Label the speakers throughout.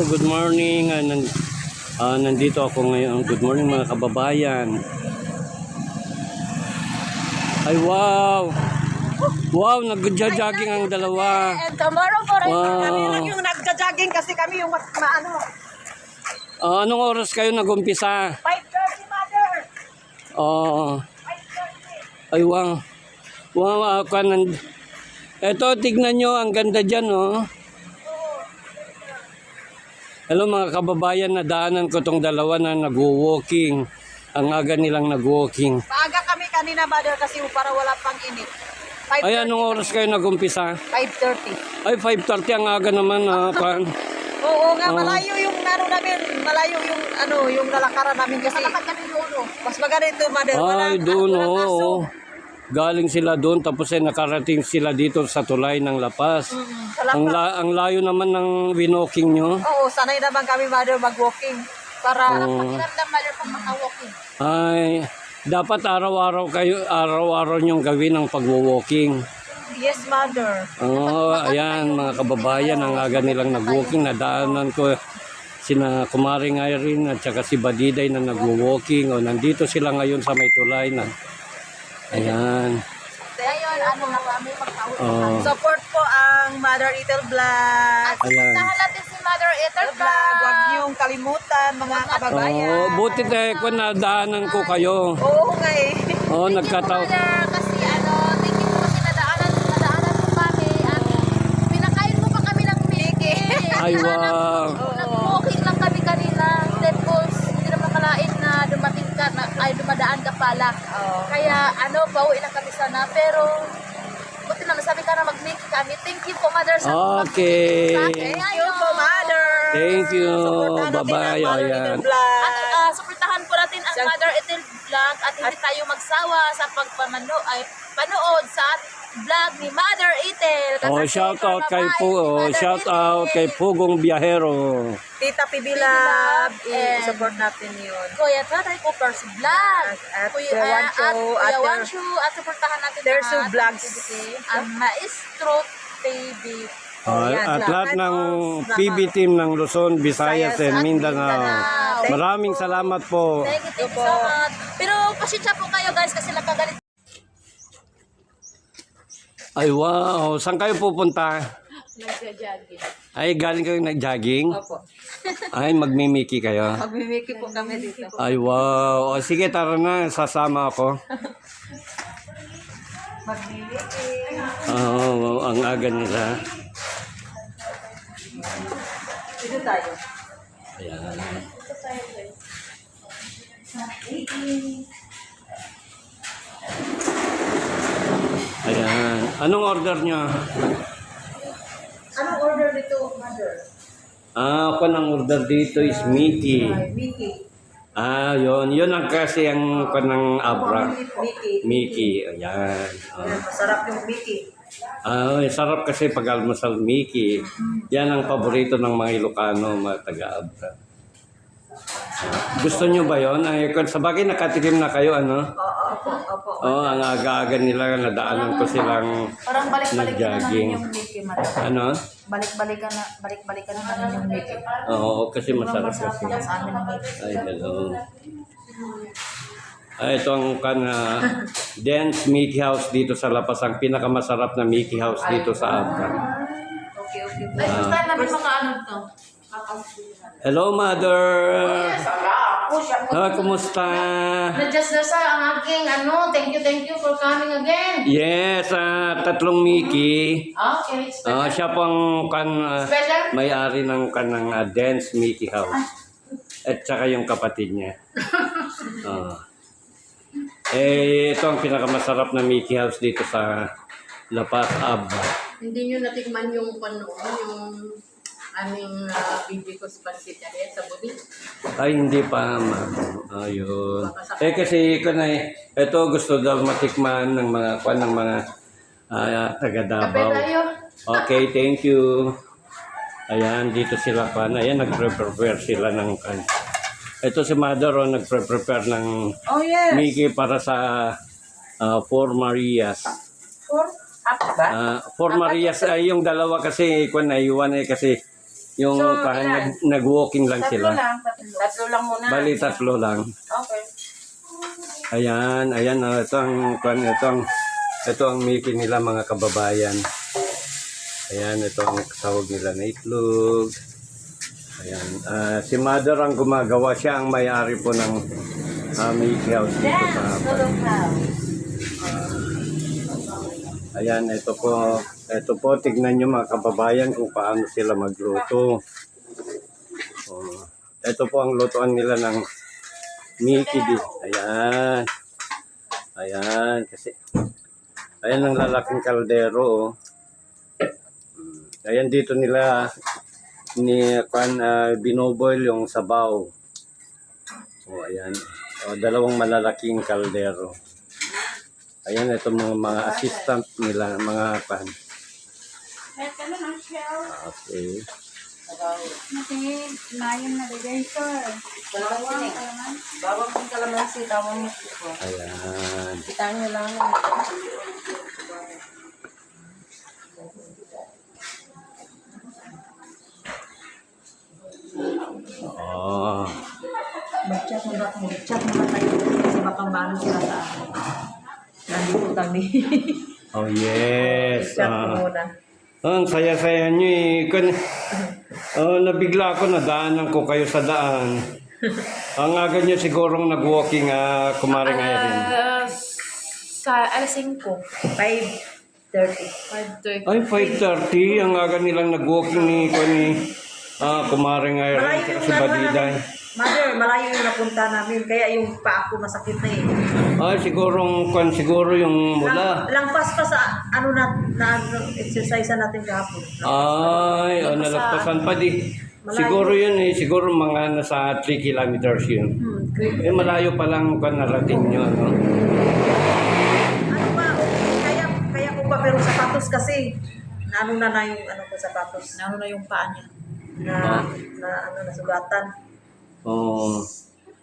Speaker 1: good morning. Nandito ako ngayon. Good morning mga kababayan. Ay wow! Wow, nag-jogging ang dalawa.
Speaker 2: And tomorrow po rin
Speaker 1: Wow.
Speaker 2: kami lang yung nagja-jogging kasi kami yung maano.
Speaker 1: Anong oras kayo nag-umpisa?
Speaker 2: 5:30 mother.
Speaker 1: Oh,
Speaker 2: 5:30.
Speaker 1: ay wow. Wow, eto, tignan nyo, ang ganda dyan, oh. Hello mga kababayan, nadaanan ko tong dalawa na nag-walking. Ang aga nilang nag-walking.
Speaker 2: Maaga kami kanina mother kasi para wala pang init.
Speaker 1: Ay, anong oras kayo nag-umpisa?
Speaker 2: 5:30.
Speaker 1: Ay, 5:30 ang aga naman,
Speaker 2: Oo nga, malayo yung namin, malayo yung yung lalakaran namin kasi. Malakad kami doon. Mas maganito mother.
Speaker 1: Ay, doon,
Speaker 2: walang aso.
Speaker 1: oo. Galing sila doon, tapos ay nakarating sila dito sa tulay ng Lapas. Ang layo naman ng winwalking nyo.
Speaker 2: Oo, sanay naman kami mother mag-walking. Para pakiramdam mother kung maka-walking.
Speaker 1: Ay, dapat araw-araw nyong gawin ang pag-walking.
Speaker 2: Yes, mother.
Speaker 1: Oo, ayan mga kababayan, ang aga nilang nag-walking. Nadaanan ko sina Kumaring Irene at saka si Badiday na nag-walking. O, nandito sila ngayon sa may tulay na. Ayan.
Speaker 2: Ngayon, ano na kami pagtawid.
Speaker 1: Oh.
Speaker 2: Support po ang Mother Ethel Vlog.
Speaker 1: Ayan.
Speaker 2: natin si Mother Ethel Vlog. Huwag niyong kalimutan, mga kababayan.
Speaker 1: Oh, buti ko nadaanan ko kayo.
Speaker 2: Oo nga eh.
Speaker 1: Oh, nagkataon.
Speaker 3: Kasi thank you po kasi nadaanan po kami at pinakain mo pa kami ng Mickey.
Speaker 1: Ay, wow.
Speaker 3: Nag-walking lang kami kanina. Tapos hindi naman makalain na dumating ka, dumadaan ka pala. Kaya pauwi lang kami sana. Pero buti naman sabi ka na mag-Mickey kami. Thank you po, Mother.
Speaker 1: Okay.
Speaker 2: Thank you po, Mother.
Speaker 1: Thank you.
Speaker 2: Supportahan natin
Speaker 1: Bye-bye.
Speaker 2: ang Mother
Speaker 1: Ayan.
Speaker 2: Ethel Vlog.
Speaker 3: At suportahan po natin ang Mother Ethel Vlog at hindi tayo magsawa sa panood sa vlog ni Mother Ethel.
Speaker 1: Oh, shout out kay Pugong Biyahero.
Speaker 2: Tita PB Lab. I-support natin yun.
Speaker 3: Kuya Tatay Cooper's Vlog.
Speaker 2: At
Speaker 3: Kuya
Speaker 2: Kuya
Speaker 3: Wanshu. At supportahan natin
Speaker 2: There's
Speaker 3: ang
Speaker 2: two vlogs.
Speaker 3: ang Maestro TV.
Speaker 1: At lahat ng PB team ng Luzon, Visayas, and Mindanao. Maraming salamat po.
Speaker 3: Thank you so much. Pero pasensya po kayo guys kasi nakagalit.
Speaker 1: Ay, wow. Saan kayo pupunta?
Speaker 3: Nagja-jogging.
Speaker 1: Ay, galing kayo nag-jogging?
Speaker 2: Opo.
Speaker 1: Ay, magmimiki kayo?
Speaker 2: Magmimiki po kami dito.
Speaker 1: Ay, wow. O, sige, tara na. Sasama ako.
Speaker 2: Magmimiki.
Speaker 1: Oo, ang aga nila.
Speaker 2: Dito tayo.
Speaker 1: Ayan. Ayan. Anong order nyo?
Speaker 2: Anong order dito, Mother?
Speaker 1: Ako ng order dito is Mickey.
Speaker 2: Mickey.
Speaker 1: Yun. Yun ang kasi ang kanang Abra.
Speaker 2: Mickey.
Speaker 1: Mickey. Ayan.
Speaker 2: Masarap yung Mickey.
Speaker 1: Sarap kasi pag almusal Mickey. Yan ang paborito ng mga Ilocano, mga taga-Abra. Gusto nyo ba yun? Sa bagay nakatikim na kayo,
Speaker 2: Opo.
Speaker 1: Ang aga-aga nila, nadaanan ko silang
Speaker 2: Parang balik-balikan na namin
Speaker 1: nag-jogging.
Speaker 2: yung Mickey, Mother. Balik-balikan na namin yung Mickey.
Speaker 1: Oo, kasi masarap
Speaker 2: Masarap
Speaker 1: kasi.
Speaker 2: lang sa amin ng Mickey.
Speaker 1: Ay, hello. Ito ang Dance Mickey House dito sa Lapas. Ang pinakamasarap na Mickey House dito sa Abra.
Speaker 2: Okay. Ay, first time namin mga to.
Speaker 1: Hello, Mother! Kumusta?
Speaker 4: Na-just na sa ang aking thank you for coming again.
Speaker 1: Yes, tatlong Mickey.
Speaker 4: Okay,
Speaker 1: Siya pong
Speaker 4: special?
Speaker 1: may-ari ng kanang Dance Mickey House. At saka yung kapatid niya. Ito ang pinakamasarap na Mickey House dito sa La Paz, Abra.
Speaker 4: Hindi nyo natikman yung yung aming video ko sa Pansitaria sa Budi.
Speaker 1: Ay, hindi pa, ma'am. Ayun. Kasi ito gusto daw matikman ng mga taga
Speaker 4: Kape
Speaker 1: Davao.
Speaker 4: tayo.
Speaker 1: Okay, thank you. Ayan, dito sila Ayan, nagpre-prepare sila ng Ito si Mother, nagpre-prepare ng Mickey para sa Four Marias.
Speaker 2: Apat ba?
Speaker 1: Four Marias ay yung dalawa kasi naiwan kasi Yung nag-walking lang
Speaker 4: Tatlo
Speaker 1: sila.
Speaker 4: lang. Tatlo lang muna.
Speaker 1: Bali, 3 lang.
Speaker 4: Okay.
Speaker 1: Ayan, ito ang Mickey nila mga kababayan. Ayan, ito ang tawag nila na itlog. Ayan, si Mother ang gumagawa, siya ang may-ari po ng Mickey House dito sa ayan, ito po, tignan nyo mga kababayan kung paano sila magluto. Oh, ito po ang lutuan nila ng Mickey D. Ayan. Ayan, kasi ayan ang lalaking kaldero. Oh. Ayan dito nila binoboil yung sabaw. Oh, ayan. Oh, 2 malalaking kaldero. Ayan, ito mga assistant nila, mga pan. Okay.
Speaker 2: Bawang kong kalamansi, tawang mo.
Speaker 1: Ayan.
Speaker 2: Kita nyo lang.
Speaker 1: Oh.
Speaker 2: Mag-chat muna tayo kasi baka maano sila sa akin. Nandito kami.
Speaker 1: Oh, yes.
Speaker 2: Chat muna.
Speaker 1: Ang saya-saya nyo eh. Nabigla ako, nadaanan ko kayo sa daan. Ang aga nyo sigurong nag-walking, kumaring Irene.
Speaker 3: Sa alas 5.
Speaker 2: 5:30.
Speaker 3: 5:30.
Speaker 1: Ay, 5:30. Ang aga nilang nag-walking ni kumaring Irene
Speaker 2: Malayo
Speaker 1: at
Speaker 2: yung
Speaker 1: si Badiday.
Speaker 2: Mother, malayo yung napunta namin. Kaya yung paa ko masakit na eh.
Speaker 1: Ay, siguro yung mula.
Speaker 2: Langpas pa sa exercise natin kahapon.
Speaker 1: Ay, nalagpasan pa di. Siguro yun eh. Siguro mga nasa 3 kilometers yun. Eh, malayo pa lang narating nyo, ano?
Speaker 2: Ano ba? Kaya ko pa pero sapatos kasi. Na yung sapatos.
Speaker 3: Ano na yung paa niya?
Speaker 2: Nasugatan.
Speaker 1: Oh.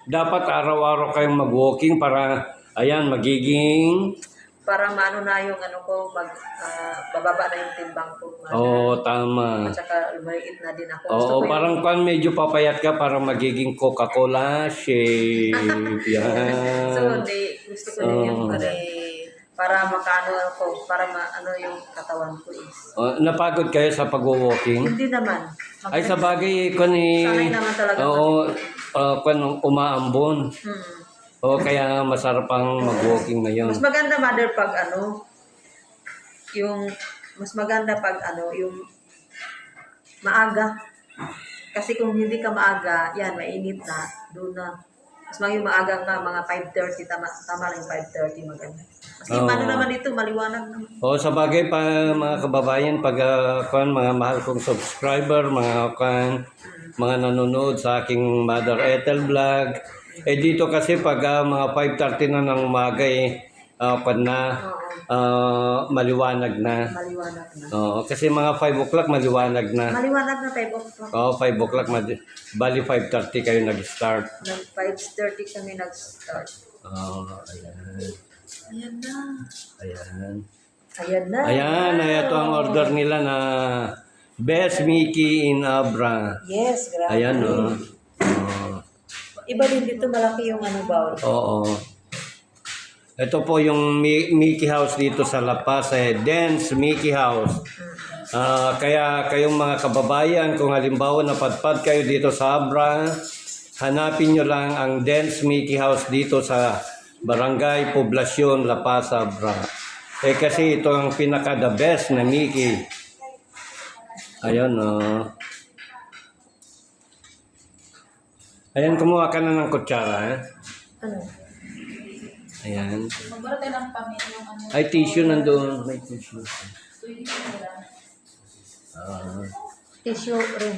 Speaker 1: Dapat araw-araw kayong mag-walking para, ayan, magiging...
Speaker 2: Para maano na yung bababa na yung timbang ko.
Speaker 1: Oo, tama.
Speaker 2: At saka lumaliit na din ako.
Speaker 1: Oo, parang medyo papayat ka para magiging Coca-Cola shape. Yan.
Speaker 2: So, gusto ko din yung para makaano ako, para maano yung katawan ko is.
Speaker 1: Napagod kayo sa pag-walking?
Speaker 2: Hindi naman.
Speaker 1: Ay, sa bagay,
Speaker 2: Sanay naman talaga.
Speaker 1: Oo, umaambon. Oo, kaya masarap ang mag-walking ngayon.
Speaker 2: Mas maganda, Mother, pag yung maaga. Kasi kung hindi ka maaga, yan, mainit na, doon na. Mas yung maaga nga, mga 5:30, tama lang yung 5:30, maganda. Kasi ano naman ito, maliwanag naman.
Speaker 1: Oo, sa bagay pa mga kababayan, pag mga mahal kong subscriber, mga nanonood sa aking Mother Ethel vlog, dito kasi pag mga 5:30 na ng umaga maliwanag na.
Speaker 2: Maliwanag na.
Speaker 1: Oo, kasi mga 5 o'clock maliwanag na.
Speaker 2: Maliwanag na 5 o'clock.
Speaker 1: Oo, 5 o'clock, bali 5:30 kayo nag-start.
Speaker 2: Nang 5:30 kami nag-start.
Speaker 1: Oo, ayan.
Speaker 3: Ayan na.
Speaker 1: Ayan.
Speaker 2: Ayan na.
Speaker 1: Ayan, ito ang order nila na Best Mickey in Abra.
Speaker 2: Yes, grabe.
Speaker 1: Ayan, oh.
Speaker 2: Iba din dito, malaki yung bowl.
Speaker 1: Oo. Ito po yung Mickey House dito sa La Paz, Dance Mickey House. Kaya kayong mga kababayan, kung halimbawa napadpad kayo dito sa Abra, hanapin nyo lang ang Dance Mickey House dito sa Barangay Poblacion, La Paz, Abra. Kasi ito ang pinaka-the best na Mickey. Ayun, Ayan, kumuha ka na ng kutsara,
Speaker 2: Ano?
Speaker 1: Ayan.
Speaker 3: Magbara tayo ng pamilya yung ano.
Speaker 1: Ay, tissue nandun. May tissue.
Speaker 2: Tissue rin.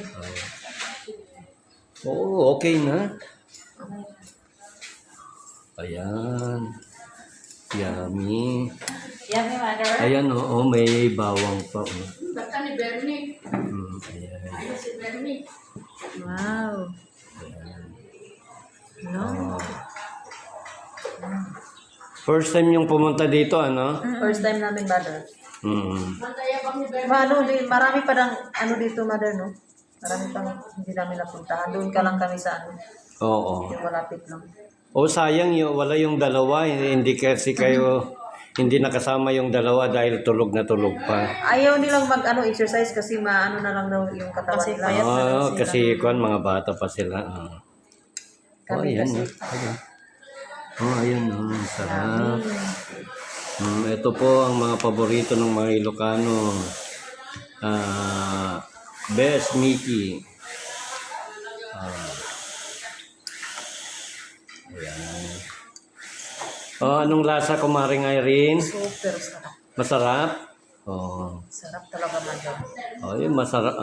Speaker 1: Oo, okay na. Ayan. Yummy.
Speaker 2: Yan yung Mother.
Speaker 1: Ayan, oo, may bawang pa. Oh.
Speaker 4: Basta ni Bernie.
Speaker 1: Ayan.
Speaker 4: Ayun si Bernie.
Speaker 2: Wow. No?
Speaker 1: First time yung pumunta dito, ano?
Speaker 2: First time namin, Mother.
Speaker 1: Mm.
Speaker 4: Matayabang ni Bernie.
Speaker 2: Marami pa dang dito, Mother, no? Marami pang hindi namin napuntahan. Doon ka lang kami sa ano,
Speaker 1: Oo.
Speaker 2: yung malapit lang.
Speaker 1: O sayang yung wala yung dalawa, hindi kasi kayo hindi nakasama yung dalawa dahil tulog na tulog pa.
Speaker 2: Ayaw nilang exercise kasi maano na lang daw yung katawan
Speaker 3: Kasi
Speaker 2: nila.
Speaker 3: payat.
Speaker 1: Oo, kasi kuan mga bata pa sila.
Speaker 2: Kami
Speaker 1: ayan.
Speaker 2: kasi.
Speaker 1: Ayan. Ayan. Sarap. Ito po ang mga paborito ng mga Ilocano. Best Mickey. Ayan. Anong lasa, Kumaring Irene?
Speaker 2: Super sarap.
Speaker 1: Masarap? Oo.
Speaker 2: Sarap talaga madam.
Speaker 1: Yun, masarap.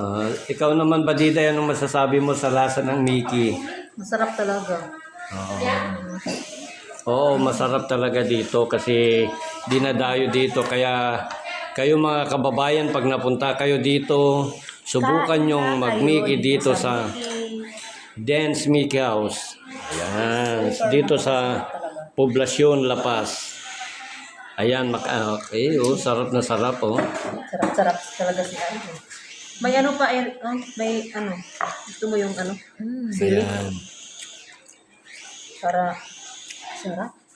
Speaker 1: Ikaw naman, Badida, anong masasabi mo sa lasa ng Mickey?
Speaker 2: Masarap talaga.
Speaker 1: Oo, masarap talaga dito kasi dinadayo dito. Kaya kayo mga kababayan, pag napunta kayo dito, subukan yung mag-Mickey dito sa Dance Mickey House. Ayan, dito sa Poblacion, La Paz. Ayan, okay, sarap na sarap,
Speaker 2: Sarap-sarap talaga si ano. May ano pa, may ano. Gusto mo yung ano? Sili.
Speaker 1: Ayan.
Speaker 2: Para sarap.